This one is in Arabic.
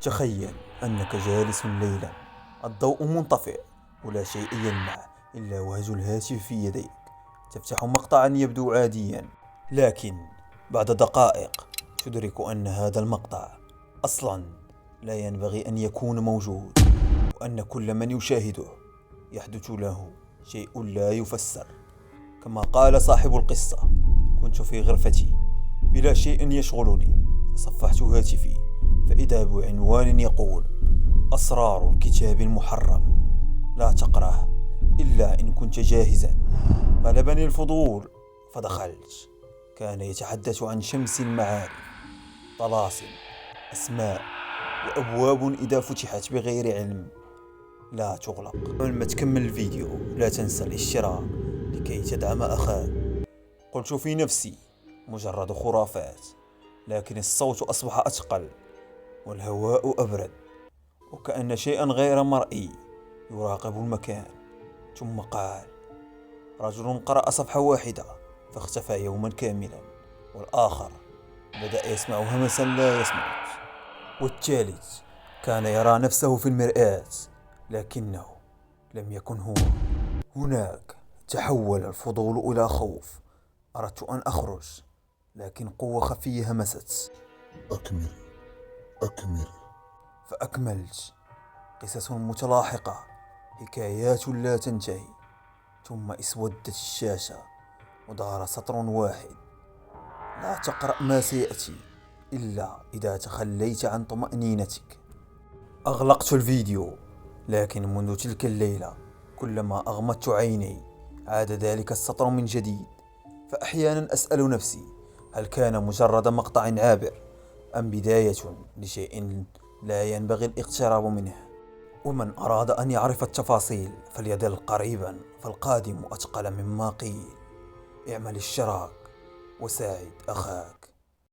تخيل أنك جالس ليلا، الضوء منطفئ ولا شيء يلمع إلا وهج الهاتف في يديك. تفتح مقطعا يبدو عاديا، لكن بعد دقائق تدرك أن هذا المقطع أصلا لا ينبغي أن يكون موجود، وأن كل من يشاهده يحدث له شيء لا يفسر. كما قال صاحب القصة: كنت في غرفتي بلا شيء يشغلني، تصفحت هاتفي فإذا بعنوان يقول: أسرار الكتاب المحرم، لا تقرأه إلا إن كنت جاهزا. غلبني الفضول فدخلت. كان يتحدث عن شمس المعارف، طلاسم، أسماء، وأبواب إذا فتحت بغير علم لا تغلق. قبل ما تكمل الفيديو لا تنسى الاشتراك لكي تدعم أخاك. قلت في نفسي: مجرد خرافات، لكن الصوت أصبح أثقل والهواء أبرد، وكأن شيئا غير مرئي يراقب المكان. ثم قال: رجل قرأ صفحة واحدة فاختفى يوما كاملا، والآخر بدأ يسمع همسا لا يصمت، والثالث كان يرى نفسه في المرآة لكنه لم يكن هو. هناك تحول الفضول إلى خوف. أردت أن أخرج، لكن قوة خفية همست: أكمل أكمل. فأكملت. قصص متلاحقة، حكايات لا تنتهي. ثم اسودت الشاشة ودار سطر واحد: لا تقرأ ما سيأتي إلا إذا تخليت عن طمأنينتك. أغلقت الفيديو، لكن منذ تلك الليلة كلما أغمضت عيني عاد ذلك السطر من جديد. فأحيانا أسأل نفسي: هل كان مجرد مقطع عابر، أم بداية لشيء لا ينبغي الاقتراب منه؟ ومن أراد أن يعرف التفاصيل فليظل قريبا، فالقادم أثقل مما قيل. اعمل اشتراك وساعد أخاك.